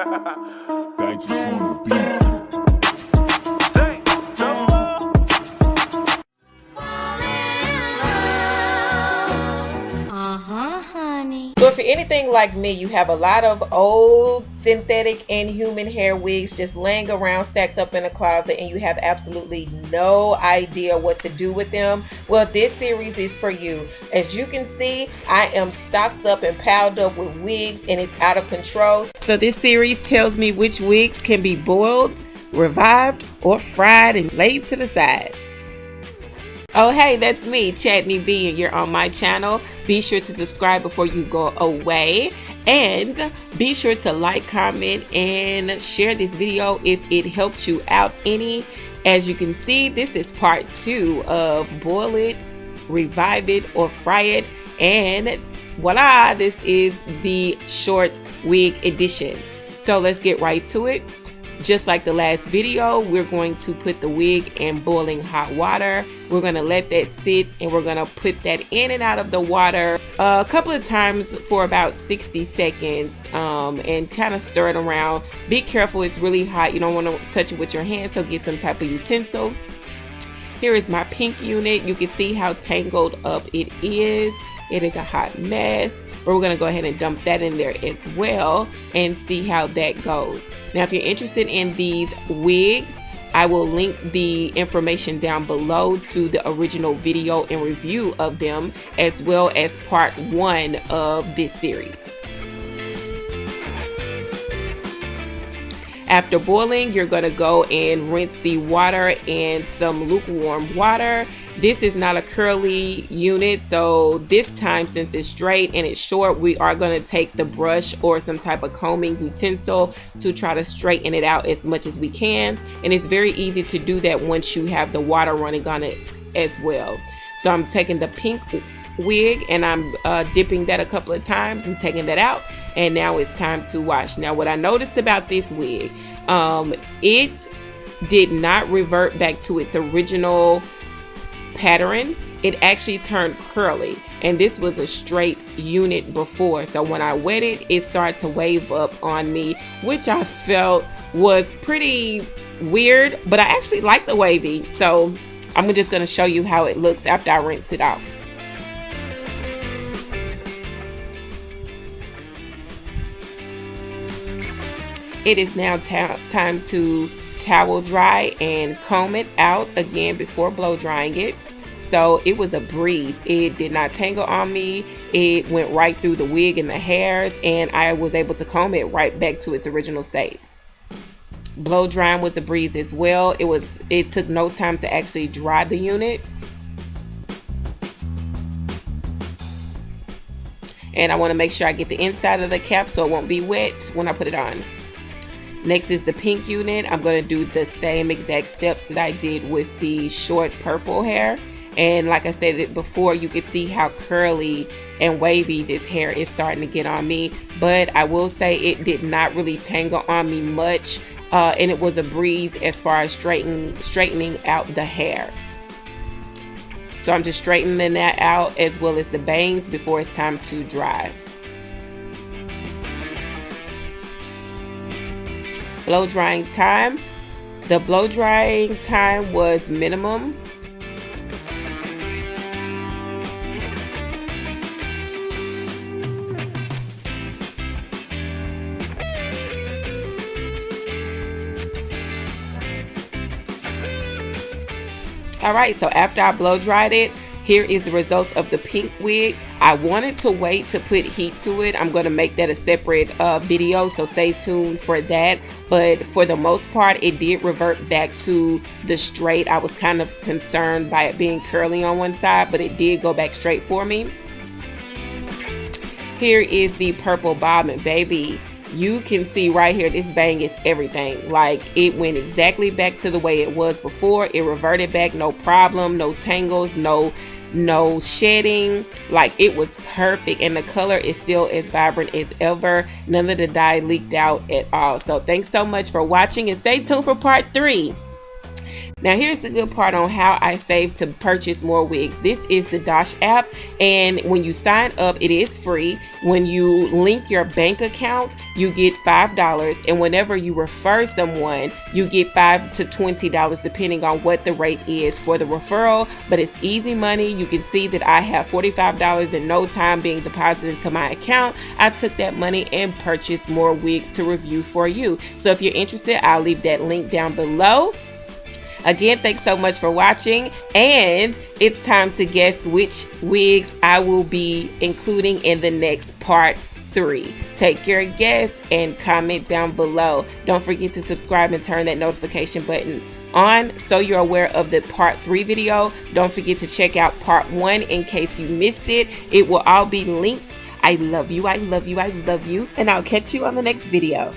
Thanks on the beat. Honey. So if you're anything like me, you have a lot of old synthetic and human hair wigs just laying around stacked up in a closet, and you have absolutely no idea what to do with them. Well, this series is for you. As you can see, I am stocked up and piled up with wigs, and it's out of control. So this series tells me which wigs can be boiled, revived, or fried and laid to the side. Oh hey, that's me, Chadney B, and you're on my channel. Be sure to subscribe before you go away, and be sure to like, comment, and share this video if it helped you out any. As you can see, this is part 2 of boil it, revive it, or fry it, and voila, this is the short wig edition. So let's get right to it. Just like the last video, we're going to put the wig in boiling hot water. We're going to let that sit, and we're going to put that in and out of the water a couple of times for about 60 seconds and kind of stir it around. Be careful, it's really hot. You don't want to touch it with your hands, so get some type of utensil. Here is my pink unit. You can see how tangled up it is. It is a hot mess, but we're going to go ahead and dump that in there as well and see how that goes. Now, if you're interested in these wigs, I will link the information down below to the original video and review of them, as well as part 1 of this series. After boiling, you're going to go and rinse the water in some lukewarm water. This is not a curly unit, so this time, since it's straight and it's short, we are going to take the brush or some type of combing utensil to try to straighten it out as much as we can. And it's very easy to do that once you have the water running on it as well. So I'm taking the pink wig and I'm dipping that a couple of times and taking that out, and now it's time to wash. Now, what I noticed about this wig, it did not revert back to its original pattern. It actually turned curly, and this was a straight unit before. So when I wet it, it started to wave up on me, which I felt was pretty weird, but I actually like the wavy. So I'm just going to show you how it looks after I rinse it off. It is now time to towel dry and comb it out again before blow drying it. So it was a breeze. It did not tangle on me. It went right through the wig and the hairs, and I was able to comb it right back to its original state. Blow drying was a breeze as well. It took no time to actually dry the unit. And I want to make sure I get the inside of the cap so it won't be wet when I put it on. Next is the pink unit. I'm going to do the same exact steps that I did with the short purple hair. And like I said before, you can see how curly and wavy this hair is starting to get on me. But I will say it did not really tangle on me much. And it was a breeze as far as straightening out the hair. So I'm just straightening that out as well as the bangs before it's time to dry. Blow drying time. The blow drying time was minimum. Alright, so after I blow dried it, here is the results of the pink wig. I wanted to wait to put heat to it. I'm going to make that a separate video, so stay tuned for that. But for the most part, it did revert back to the straight. I was kind of concerned by it being curly on one side, but it did go back straight for me. Here is the purple bob, and baby, you can see right here, this bang is everything. Like, it went exactly back to the way it was before. It reverted back, no problem, no tangles, no shedding. Like, it was perfect, and the color is still as vibrant as ever. None of the dye leaked out at all. So thanks so much for watching, and stay tuned for part 3. Now here's the good part on how I save to purchase more wigs. This is the Dosh app, and when you sign up, it is free. When you link your bank account, you get $5, and whenever you refer someone, you get $5 to $20 depending on what the rate is for the referral. But it's easy money. You can see that I have $45 in no time being deposited into my account. I took that money and purchased more wigs to review for you. So if you're interested, I'll leave that link down below. Again, thanks so much for watching, and it's time to guess which wigs I will be including in the next part 3. Take your guess and comment down below. Don't forget to subscribe and turn that notification button on so you're aware of the part 3 video. Don't forget to check out part 1 in case you missed it. It will all be linked. I love you, I love you, I love you, and I'll catch you on the next video.